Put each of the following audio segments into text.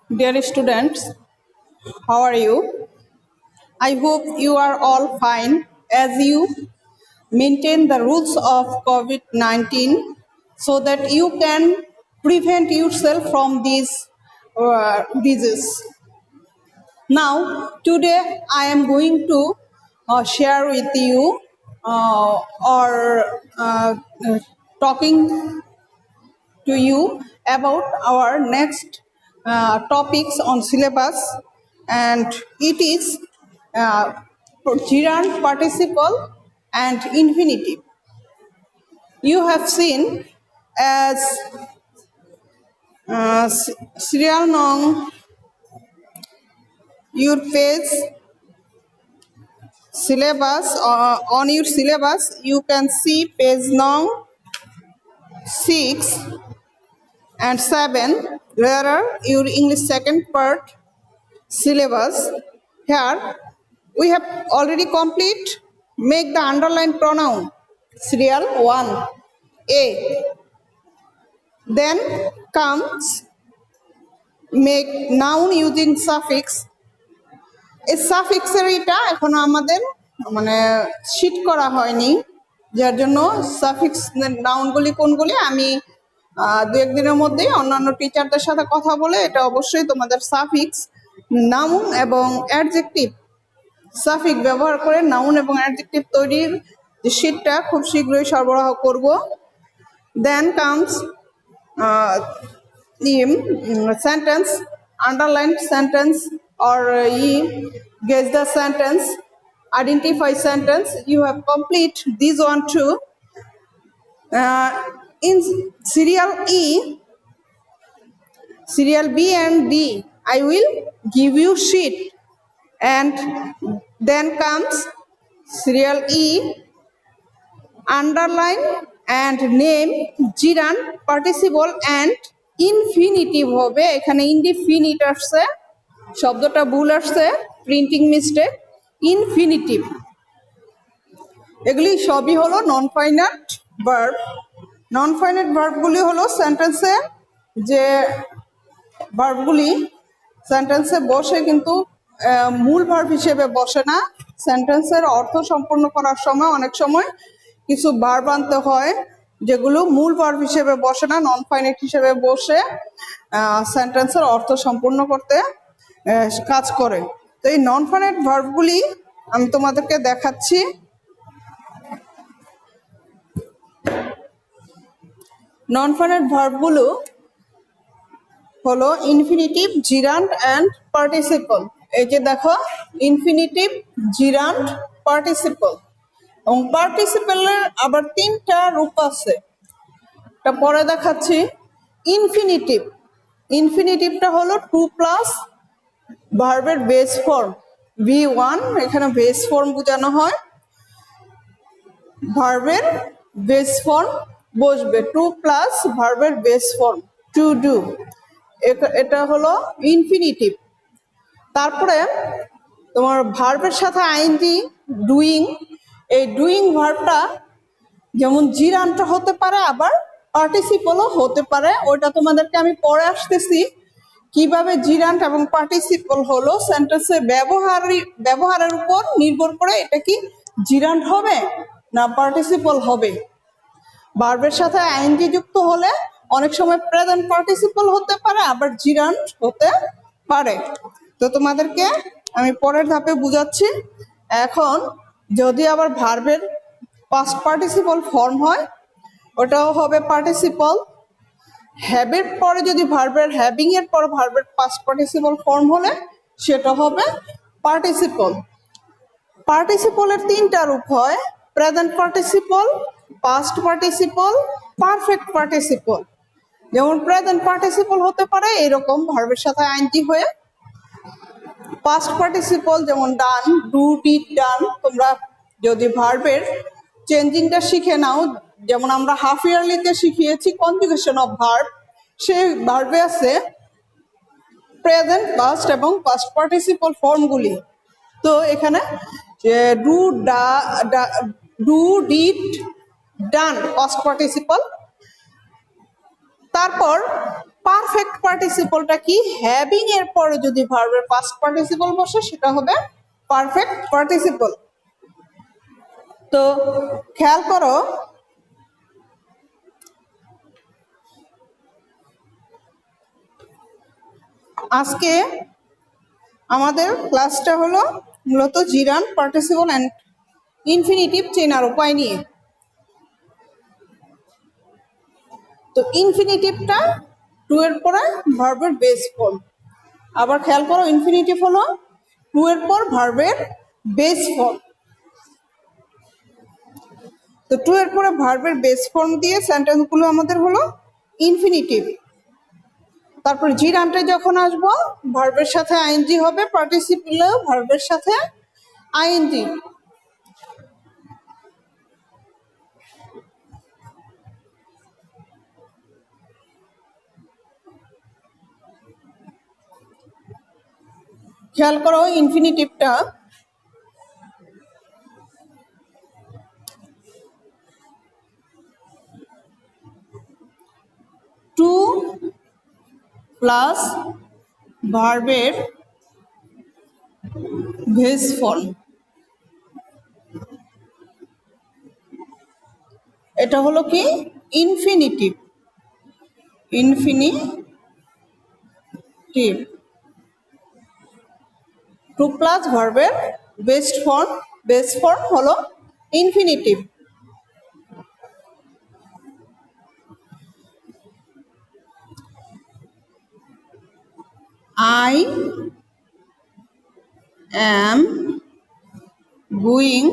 Dear students, how are you? I hope you are all fine as you maintain the rules of COVID-19 so that you can prevent yourself from these disease. Now, today I am going to share with you or talking to you about our next topics on syllabus, and it is uh, gerund participle and infinitive. You have seen as serial nong your page syllabus, on your syllabus you can see page nong 6 and 7. There are your English second part syllabus. Here we have already complete. Make the underlined pronoun serial 1 a. Then comes make noun using suffix. এই সাফিক্সের এটা এখনো আমাদের মানে sheet করা হয়নি, যার জন্য suffix নাউনগুলি কোনগুলি আমি দু একদিনের মধ্যেই অন্যান্য টিচারদের সাথে কথা বলে এটা অবশ্যই তোমাদের সাফিক্স নাউন এবং অ্যাডজেক্টিভ সাফিক্স ব্যবহার করে নাউন এবং অ্যাডজেক্টিভ তৈরির যে শিটটা খুব শীঘ্রই সরবরাহ করব। Then comes sentence, underlined sentence or guess the sentence, identify sentence. You have complete this one too. In serial E, serial B and D, I will give you sheet, and then comes serial E, underline and name gerund participle and infinitive হবে। এখানে indefinite আসছে, শব্দটা ভুল আসছে, printing mistake. Infinitive এগুলি সবই হলো non finite verb. Non finite ভার্বগুলি হলো সেন্টেন্সে যে ভার্বগুলি সেন্টেন্সে বসে কিন্তু মূল ভার্ব হিসেবে বসে না। সেন্টেন্সের অর্থ সম্পূর্ণ করার সময় অনেক সময় কিছু ভার্ব আনতে হয় যেগুলো মূল ভার্ব হিসেবে বসে না, নন ফাইনাইট হিসেবে বসে সেন্টেন্সের অর্থ সম্পূর্ণ করতে কাজ করে। তো এই নন ফাইনাইট ভার্বগুলি আমি তোমাদেরকে দেখাচ্ছি। নন ফাইনাইট ভার্বগুলো হলো ইনফিনিটিভ, জিরান্ড অ্যান্ড পার্টিসিপল। এই যে দেখো, ইনফিনিটিভ, জিরান্ড, পার্টিসিপল। এবং পার্টিসিপলের আবার তিনটা রূপ আছে, এটা পরে দেখাচ্ছি। ইনফিনিটিভ, ইনফিনিটিভটা হলো টু প্লাস ভার্বের বেস ফর্ম V1, এখানে বেস ফর্ম বোঝানো হয়, ভার্বের বেস ফর্ম বসবে, টু প্লাস ভার্বের বেস ফর্ম টু ডু, এটা হলো ইনফিনিটিভ। তারপরে তোমার ভার্বের সাথে আইএনজি ডুইং, এই ডুইং ভার্বটা যেমন জিরান্ট হতে পারে আবার পার্টিসিপলও হতে পারে, ওইটা তোমাদেরকে আমি পরে আসতেছি কিভাবে জিরান্ট এবং পার্টিসিপল হলো সেন্টেন্সে ব্যবহারের উপর নির্ভর করে এটা কি জিরান্ট হবে না পার্টিসিপল হবে। ভার্বের সাথে আইএনজি যুক্ত হলে অনেক সময় প্রেজেন্ট পার্টিসিপল হতে পারে আবার জিরান্ট হতে পারে। তো তোমাদেরকে আমি পরের ধাপে বুঝাচ্ছি। এখন যদি আবার ভার্বের পাস্ট পার্টিসিপল ফর্ম হয় ওটাও হবে পার্টিসিপল। হ্যাবের পরে যদি ভার্বের হ্যাভিং এর পর ভার্বের পাস্ট পার্টিসিপল ফর্ম হলে সেটা হবে পার্টিসিপল। পার্টিসিপলের তিনটা রূপ হয়, present participle, past participle, perfect participle. যেমন প্রেজেন্ট পার্টিসিপল হতে পারে এরকম ভার্বের সাথে আইএনজি হয়ে, পাস্ট পার্টিসিপল যেমন ডান, ডু, ডিড, ডান। তোমরা যদি ভার্বের চেঞ্জিংটা শিখে নাও, যেমন আমরা হাফ ইয়ারলিতে শিখিয়েছি কনজুগেশন অফ ভার্ব, সেই ভার্বে আছে প্রেজেন্ট, পাস্ট এবং পাস্ট পার্টিসিপল ফর্মগুলি। তো এখানে do, do, did, done past participle. তারপর পারফেক্ট পার্টিসিপলটা কি, হ্যাভিং এর পরে যদি ভার্বের পাস্ট পার্টিসিপল বসে সেটা হবে পারফেক্ট পার্টিসিপল। তো খেয়াল করো, আজকে আমাদের ক্লাসটা হলো মূলত জিরান্ড, পার্টিসিপল অ্যান্ড ইনফিনিটিভ চেনার উপায় নিয়ে। তো ইনফিনিটিভটা টু এর পরে ভার্বের বেস ফর্ম। আবার খেয়াল করো, ইনফিনিটিভ হলো টু এর পর ভার্বের বেস ফর্ম। তো টু এর পরে ভার্বের বেস ফর্ম দিয়ে সেন্টেন্সগুলো আমাদের হলো ইনফিনিটিভ। তারপর জিরান্ডে যখন আসবো ভার্বের সাথে আইএনজি হবে, পার্টিসিপলেও ভার্বের সাথে আইএনজি। খেয়াল করো ইনফিনিটিভটা টু প্লাস ভার্বের বেস ফর্ম। এটা হলো কি ইনফিনিটিভ। ইনফিনিটিভ টু প্লাস ভার্বের বেস ফর্ম হলো infinitive. I am going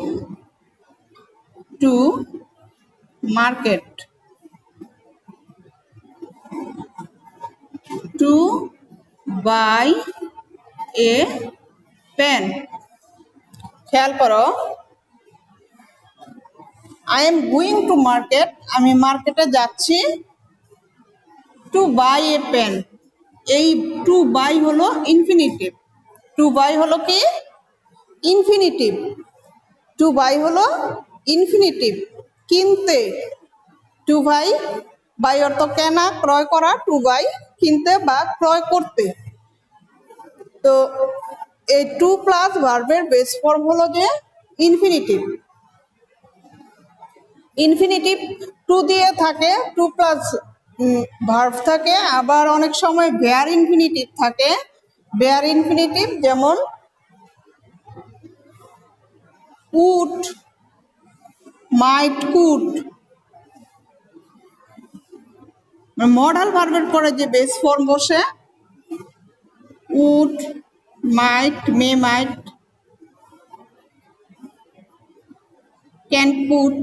to market to buy a pen. খেয়াল করো, I am going to market, আমি মার্কেটে যাচ্ছি, to buy a pen, এই টু বাই হলো ইনফিনিটিভ। টু বাই হলো কি ইনফিনিটিভ। টু বাই হলো ইনফিনিটিভ, কিনতে। টু বাই অর্থ কেনা, ক্রয় করা, টু বাই কিনতে বা ক্রয় করতে। তো এই টু প্লাস ভার্বের বেস ফর্ম হলো যে ইনফিনিটিভ। ইনফিনিটিভ টু দিয়ে থাকে, টু প্লাস ভার্ব থাকে, আবার অনেক সময় বেয়ার ইনফিনিটিভ থাকে। বেয়ার ইনফিনিটিভ যেমন উড, মাইট, কুড। মডাল ভার্বের পরে যে বেস ফর্ম বসে would, might, may might, can could.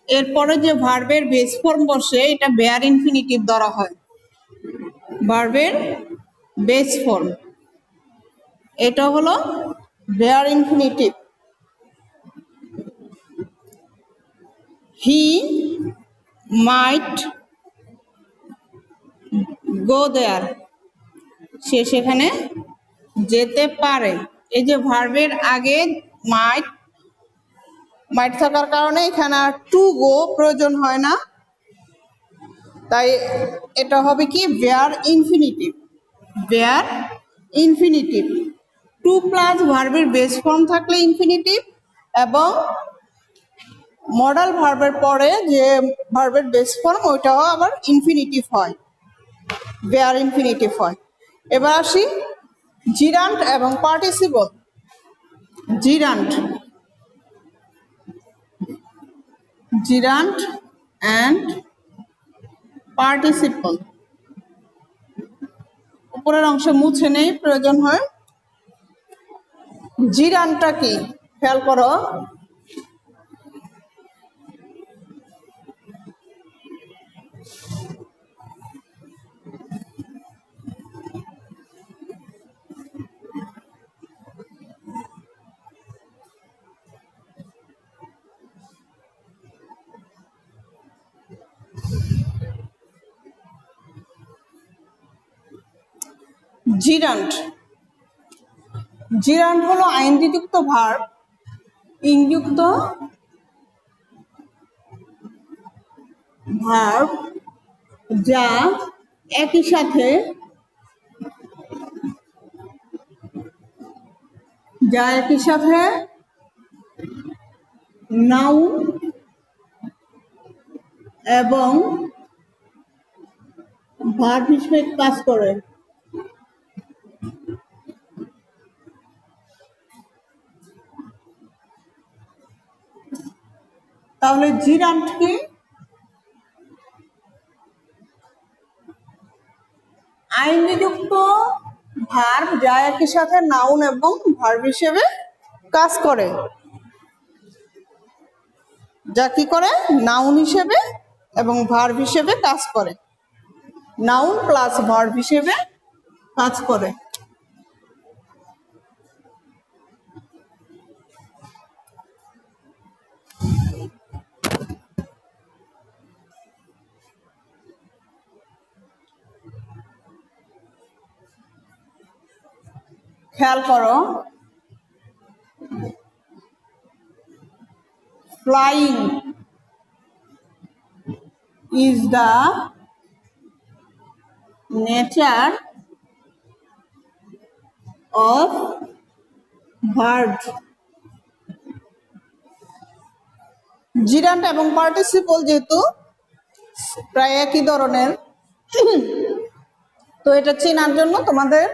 এরপরে যে ভার্বের বেস ফর্ম বসে এটা বেয়ার ইনফিনিটিভ ধরা হয়। ভার্বের বেস ফর্ম এটা হলো বেয়ার ইনফিনিটিভ। হি মাইট গো দেয়ার, সে সেখানে যেতে পারে। এই যে ভার্বের আগে মাইট থাকার কারণে এখানে আর টু গো প্রয়োজন হয় না, তাই এটা হবে কি bare infinitive. Bare infinitive to plus ভার্বের বেস ফর্ম থাকলে ইনফিনিটিভ, এবং মডাল ভার্বের পরে যে ভার্বের বেস ফর্ম ওইটাও আবার ইনফিনিটিভ হয়, বেয়ার ইনফিনিটিভ হয়। এবার আসি জিরান্ড এবং পার্টিসিপল। জিরান্ড and participle. উপরের অংশে মুছে নেই, প্রয়োজন হয়। জিরান্ডটা কি খেয়াল করো, জিরান্ড হলো আইএনজি যুক্ত ভার্ব, ইংযুক্ত ভার্ব যা একই সাথে নাউন এবং ভার্ব হিসেবে কাজ করে। তাহলে জিরান্ট কি? আইনযুক্ত ভার্ব যা একই সাথে নাউন এবং ভার্ব হিসেবে কাজ করে। যা কি করে? নাউন হিসেবে এবং ভার্ব হিসেবে কাজ করে। নাউন প্লাস ভার্ব হিসেবে কাজ করে। খেয়াল করো, flying is the nature of bird. Gerund এবং পার্টিসিপল যেহেতু প্রায় একই ধরনের, তো এটা চেনার জন্য তোমাদের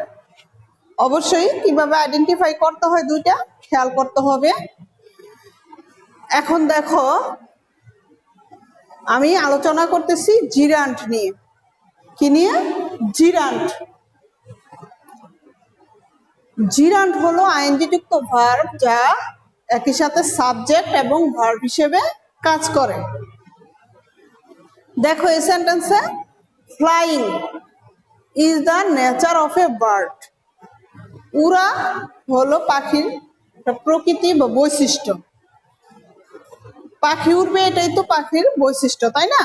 অবশ্যই কিভাবে আইডেন্টিফাই করতে হয় দুইটা খেয়াল করতে হবে। এখন দেখো, আমি আলোচনা করতেছি জিরান্ট নিয়ে। কি নিয়ে? জিরান্ট। জিরান্ট হলো আইনযুক্ত ভার্ব যা একই সাথে সাবজেক্ট এবং ভার্ব হিসেবে কাজ করে। দেখো এই সেন্টেন্সে, flying is the nature of a bird. উড়া হলো পাখির প্রকৃতি বা বৈশিষ্ট্য। পাখি উড়বে, এটাই তো পাখির বৈশিষ্ট্য, তাই না?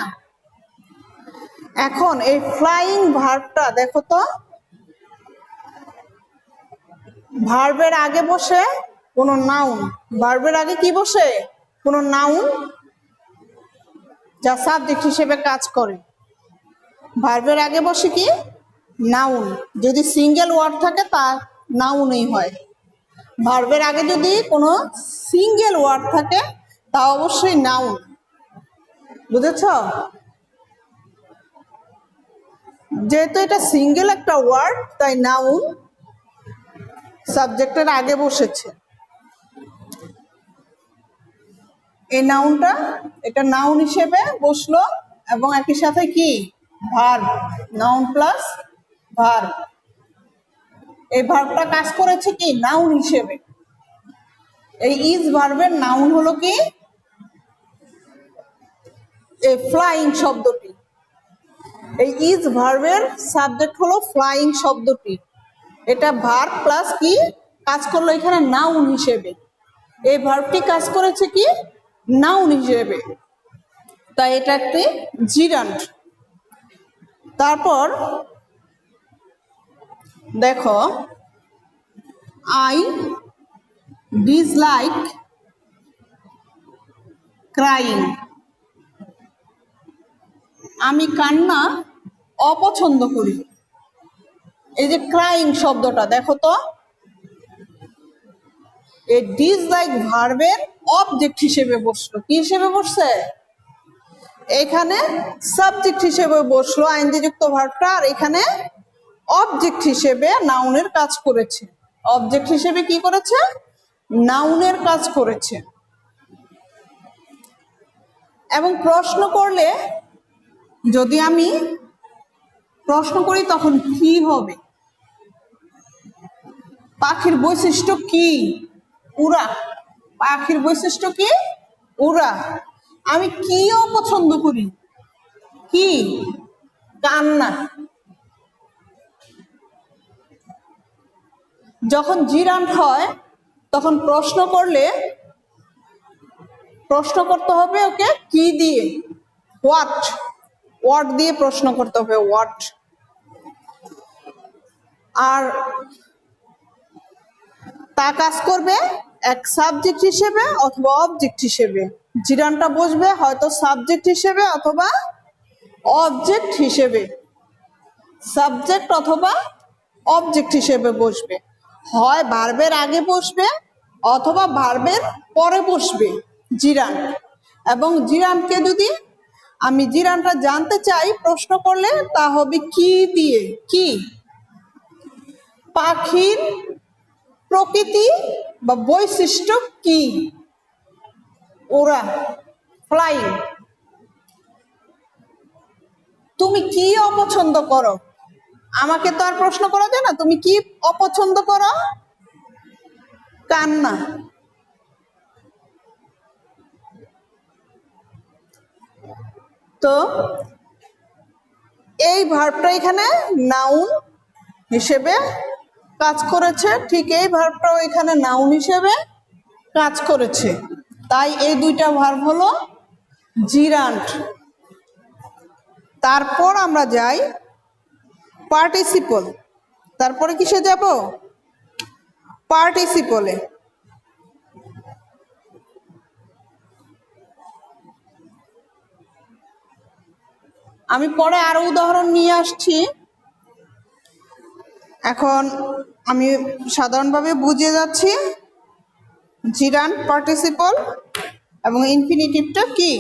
এখন এই ফ্লাইং ভার্বটা দেখো তো, ভার্বের আগে বসে কোন নাউন। ভার্বের আগে কি বসে? কোন নাউন যা সাবজেক্ট হিসেবে কাজ করে। ভার্বের আগে বসে কি? নাউন। যদি সিঙ্গেল ওয়ার্ড থাকে তা নাউনই হয়। ভার্বের আগে যদি কোনো সিঙ্গেল ওয়ার্ড থাকে তা অবশ্যই নাউন। বুঝেছ? যেহেতু এটা সিঙ্গেল একটা ওয়ার্ড, তাই নাউন সাবজেক্টের আগে বসেছে। এই নাউনটা, এটা নাউন হিসেবে বসলো এবং একই সাথে কি? ভার্ব। Noun plus verb. এই ভার্বটা কাজ করেছে কি? নাউন হিসেবে। এই ইজ ভার্বের নাউন হলো কি? এই ফ্লাইং শব্দটি। এই ইজ ভার্বের সাবজেক্ট হলো ফ্লাইং শব্দটি। এটা ভার্ব প্লাস কি কাজ করলো এখানে? নাউন হিসেবে। এই ভার্বটি কাজ করেছে কি? নাউন হিসেবে। তাই এটা একটি জিরান্ট। তারপর দেখো, আই ডিসলাইক ক্রাইং। আমি কান্না অপছন্দ করি। এই যে ক্রাইং শব্দটা দেখো তো, এই ডিসলাইক ভার্বের অবজেক্ট হিসেবে বসলো। কি হিসেবে বসছে? এখানে সাবজেক্ট হিসেবে বসলো আইনযুক্ত ভার্বটা, আর এখানে অবজেক্ট হিসেবে নাউনের কাজ করেছে। অবজেক্ট হিসেবে কি করেছে? নাউনের কাজ করেছে। এবং প্রশ্ন করলে, যদি আমি প্রশ্ন করি তখন কি হবে? পাখির বৈশিষ্ট্য কি? উড়া। পাখির বৈশিষ্ট্য কি? উড়া। আমি কি অপছন্দ করি? কি? কান্না। যখন জিরান্ট হয় তখন প্রশ্ন করলে প্রশ্ন করতে হবে ওকে কি দিয়ে? হোয়াট। হোয়াট দিয়ে প্রশ্ন করতে হবে, হোয়াট। আর তা কাজ করবে এক সাবজেক্ট হিসেবে অথবা অবজেক্ট হিসেবে। জিরানটা বসবে হয়তো সাবজেক্ট হিসেবে অথবা অবজেক্ট হিসেবে, সাবজেক্ট অথবা অবজেক্ট হিসেবে বসবে, হয় ভার্বের আগে বসবে অথবা ভার্বের পরে বসবে জিরান্ট। এবং জিরান্টকে যদি আমি জিরান্টটা জানতে চাই প্রশ্ন করলে তা হবে কি দিয়ে। কি? পাখির প্রকৃতি বা বৈশিষ্ট্য কি? ওরা, ফ্লাইং। তুমি কি অপছন্দ করো? আমাকে তো আর প্রশ্ন করা যায় না তুমি কি অপছন্দ করো? কান্না। তো এই ভার্বটা এখানে নাউন হিসেবে কাজ করেছে, ঠিক এই ভার্বটাও এখানে নাউন হিসেবে কাজ করেছে। তাই এই দুইটা ভার্ব হলো জিরান্ট। তারপর আমরা যাই পার্টিসিপল। তারপরে কিসে যাব? পার্টিসিপলে। আমি পরে আরো উদাহরণ নিয়ে আসছি, এখন আমি সাধারণভাবে বুঝিয়ে যাচ্ছি জিরান্ট, পার্টিসিপল এবং ইনফিনিটিভটা কি।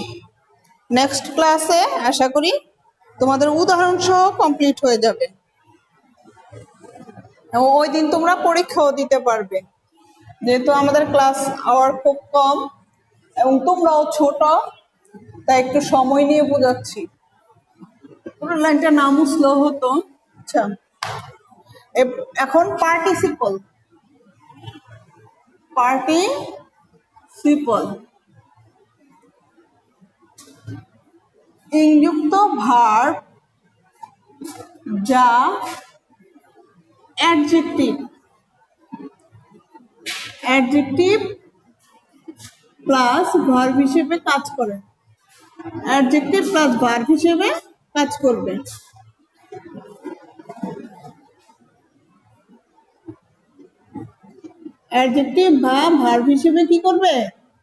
নেক্সট ক্লাসে আশা করি তোমাদের উদাহরণ সহ কমপ্লিট হয়ে যাবে এবং ওই দিন তোমরা পরীক্ষাও দিতে পারবে, যেহেতু আমাদের ক্লাস আওয়ার খুব কম এবং তোমরাও ছোট, তাই একটু সময় নিয়ে বোঝাচ্ছি। পুরো লাইনটা না মুছলো হতো। আচ্ছা, এখন পার্টিসিপল। পার্টিসিপল ইংযুক্ত ভার্ব যা অ্যাডজেক্টিভ প্লাস ভার্ব হিসেবে কাজ করে। অ্যাডজেক্টিভ প্লাস ভার্ব হিসেবে কাজ করবে। অ্যাডজেক্টিভ বা ভার্ব হিসেবে কি করবে?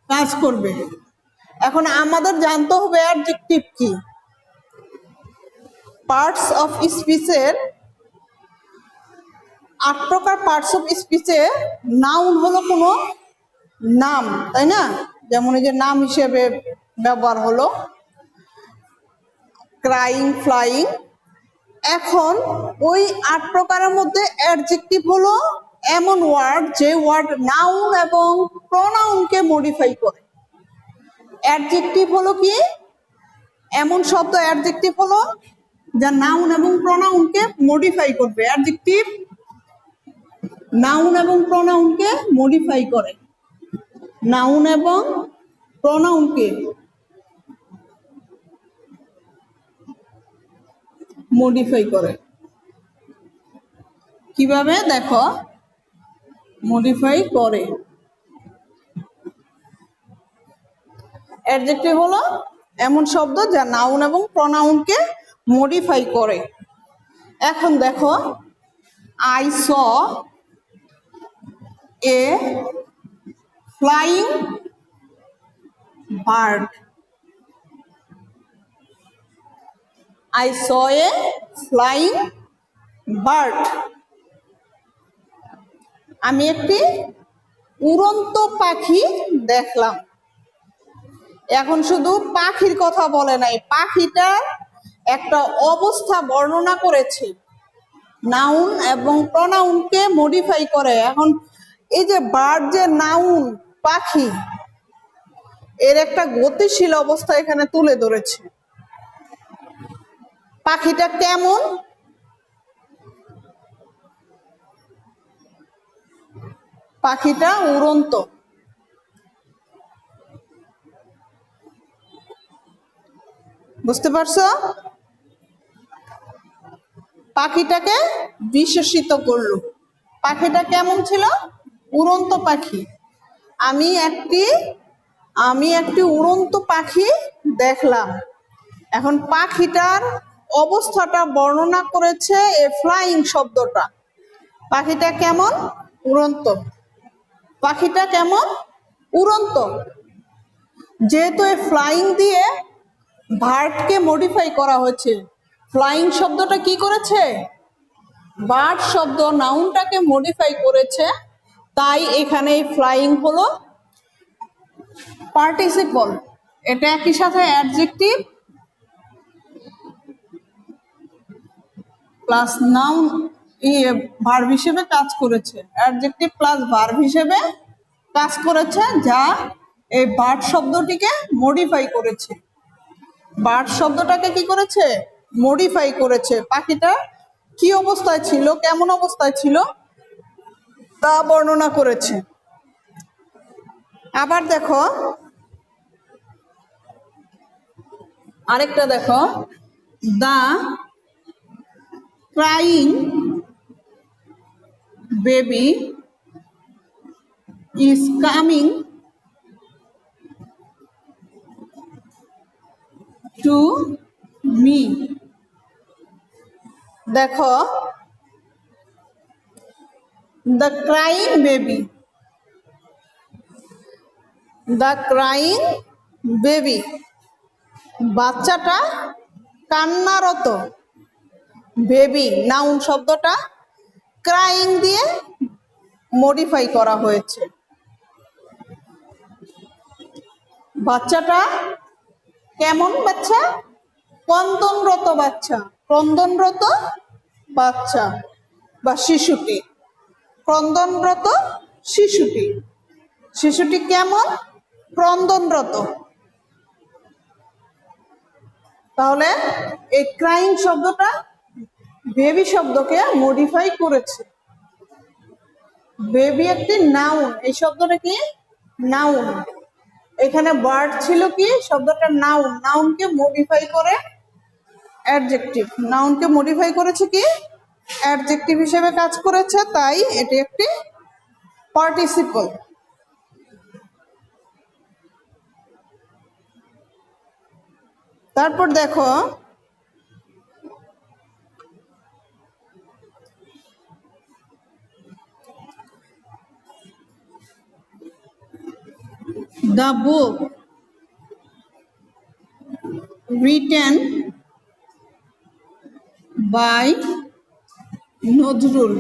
কাজ করবে। এখন আমাদের জানতে হবে অ্যাডজেক্টিভ কি। পার্টস অফ স্পিচের 8 প্রকার পার্টস অফ স্পিচে নাউন হলো কোনো নাম, তাই না? যেমন এই যে নাম হিসেবে ব্যবহার হলো ক্রাইং, ফ্লাইং। এখন ওই 8 প্রকারের মধ্যে অ্যাডজেক্টিভ হলো এমন ওয়ার্ড যে ওয়ার্ড নাউন এবং প্রনাউনকে মডিফাই করে। অ্যাডজেক্টিভ হলো কি? এমন শব্দ অ্যাডজেক্টিভ হলো যা নাউন এবং প্রনাউনকে মডিফাই করবে। অ্যাডজেক্টিভ নাউন এবং প্রনাউনকে মডিফাই করে। নাউন এবং প্রনাউনকে মডিফাই করে। কিভাবে দেখো মডিফাই করে? অ্যাডজেক্টিভ হলো এমন শব্দ যা নাউন এবং প্রনাউনকে মডিফাই করে। এখন দেখো I saw A flying bird. I saw a flying bird. আমি একটি উড়ন্ত পাখি দেখলাম। এখন শুধু পাখির কথা বলে নাই, পাখিটার একটা অবস্থা বর্ণনা করেছে। নাউন এবং প্রনাউনকে মডিফাই করে। এখন এই যে বার্ড, যে নাউন পাখি, এর একটা গতিশীল অবস্থা এখানে তুলে ধরেছে। পাখিটা কেমন? পাখিটা উড়ন্ত। বুঝতে পারছো? পাখিটাকে বিশেষিত করলো। পাখিটা কেমন ছিল? উড়ন্ত পাখি। আমি একটি উড়ন্ত পাখি দেখলাম। এখন পাখিটার অবস্থাটা বর্ণনা করেছে এ ফ্লাইং শব্দটা। পাখিটা কেমন? উড়ন্ত। পাখিটা কেমন? উড়ন্ত। যেহেতু এ ফ্লাইং দিয়ে ভার্বকে মডিফাই করা হয়েছে। ফ্লাইং শব্দটা কি করেছে? বার্ড শব্দ নাউনটাকে মডিফাই করেছে, তাই এখানে ফ্লাইং হলো পার্টিসিপল। এটা একই সাথে অ্যাডজেক্টিভ প্লাস নাউন ভার্ব হিসেবে কাজ করেছে, অ্যাডজেক্টিভ প্লাস ভার্ব হিসেবে কাজ করেছে, যা এই বার্ড শব্দটিকে মডিফাই করেছে। বার্ড শব্দটাকে কি করেছে? মডিফাই করেছে। পাখিটা কি অবস্থায় ছিল, কেমন অবস্থায় ছিল তা বর্ণনা করেছে। আবার দেখো আরেকটা দেখো, the crying baby is coming to me. দেখো, the crying baby, the crying baby, বাচ্চাটা কান্নারত। বেবি নাউন শব্দটা ক্রাইং দিয়ে মডিফাই করা হয়েছে। বাচ্চাটা কেমন বাচ্চা? ক্রন্দনরত বাচ্চা, ক্রন্দনরত বাচ্চা বা শিশুটি, ক্রন্দনরত শিশুটি। শিশুটি কেমন? ক্রন্দনরত। তাহলে এই ক্রাইং শব্দটা বেবি শব্দকে মডিফাই করেছে। বেবি একটি নাউন, এই শব্দটা কি? নাউন। এখানে বার্ড ছিল কি? শব্দটা নাউন, নাউনকে মডিফাই করে অ্যাডজেক্টিভ, নাউনকে মডিফাই করেছে কি? অ্যাডজেক্টিভ হিসেবে কাজ করেছে, তাই এটি একটি পার্টিসিপল। তারপর দেখো, the book written by Nazrul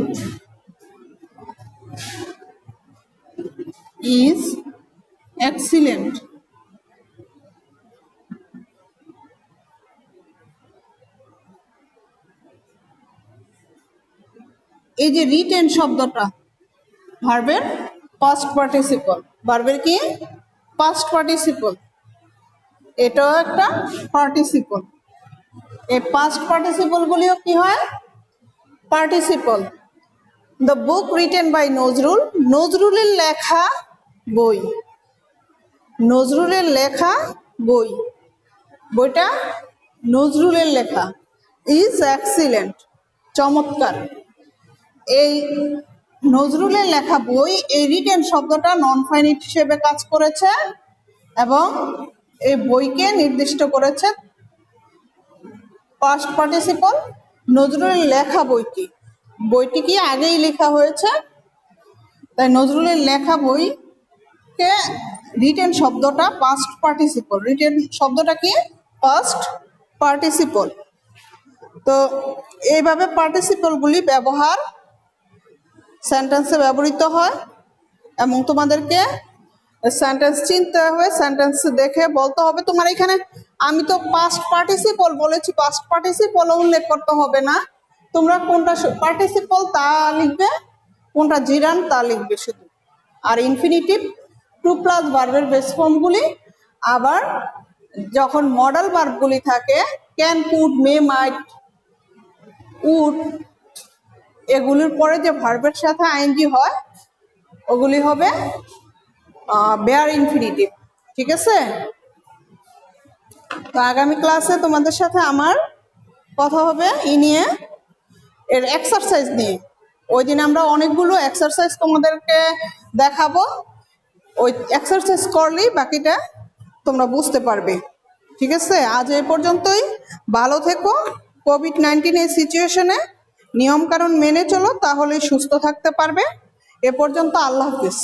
is excellent. এই যে রিটেন শব্দটা ভার্বের পাস্ট পার্টিসিপল, ভার্বের কি? Past participle. এটাও একটা পার্টিসিপল। এই পাস্ট পার্টিসিপল গুলিও কি হয়? Participle. The book written by Nazrul, নজরুলের লেখা বই, নজরুলের লেখা বই, বইটা নজরুলের লেখা। ইজ এক্সিলেন্ট, চমৎকার। এই নজরুলের লেখা বই, এই রিটেন শব্দটা নন ফাইনিট হিসেবে কাজ করেছে এবং এই বইকে নির্দিষ্ট করেছে পাস্ট পার্টিসিপল। নজরুলের লেখা বইটি, বইটি কি আগেই লেখা হয়েছে, তাই নজরুলের লেখা বইকে রিটেন শব্দটা পাস্ট পার্টিসিপল। রিটেন শব্দটা কি? Past participle. তো এইভাবে পার্টিসিপলগুলি ব্যবহার সেন্টেন্সে ব্যবহৃত হয় এবং তোমাদেরকে সেন্টেন্স চিনতে হবে, সেন্টেন্স দেখে বলতে হবে। তোমার এখানে আমি তো পাস্ট পার্টিসিপল বলেছি, পাস্ট পার্টিসিপল উল্লেখ করতে হবে না, তোমরা কোনটা পার্টিসিপল তা লিখবে, কোনটা জিরান তা লিখবে শুধু। আর ইনফিনিটিভ টু প্লাস ভার্বের বেস ফর্মগুলি, আবার যখন মডেল ভার্বগুলি থাকে can, could, may, might, would, এগুলির পরে যে ভার্বের সাথে আইএনজি হয় ওগুলি হবে বেয়ার ইনফিনিটিভ। ঠিক আছে? তো আগামী ক্লাসে তোমাদের সাথে আমার কথা হবে ই নিয়ে, এর এক্সারসাইজ নিয়ে। ওই দিন আমরা অনেকগুলো এক্সারসাইজ তোমাদেরকে দেখাবো, ওই এক্সারসাইজ করলেই বাকিটা তোমরা বুঝতে পারবে। ঠিক আছে? আজ এই পর্যন্তই। ভালো থেকো। কোভিড-19 এই সিচুয়েশনে নিয়ম কানুন মেনে চলো, তাহলেই সুস্থ থাকতে পারবে। এ পর্যন্ত, আল্লাহ হাফিজ।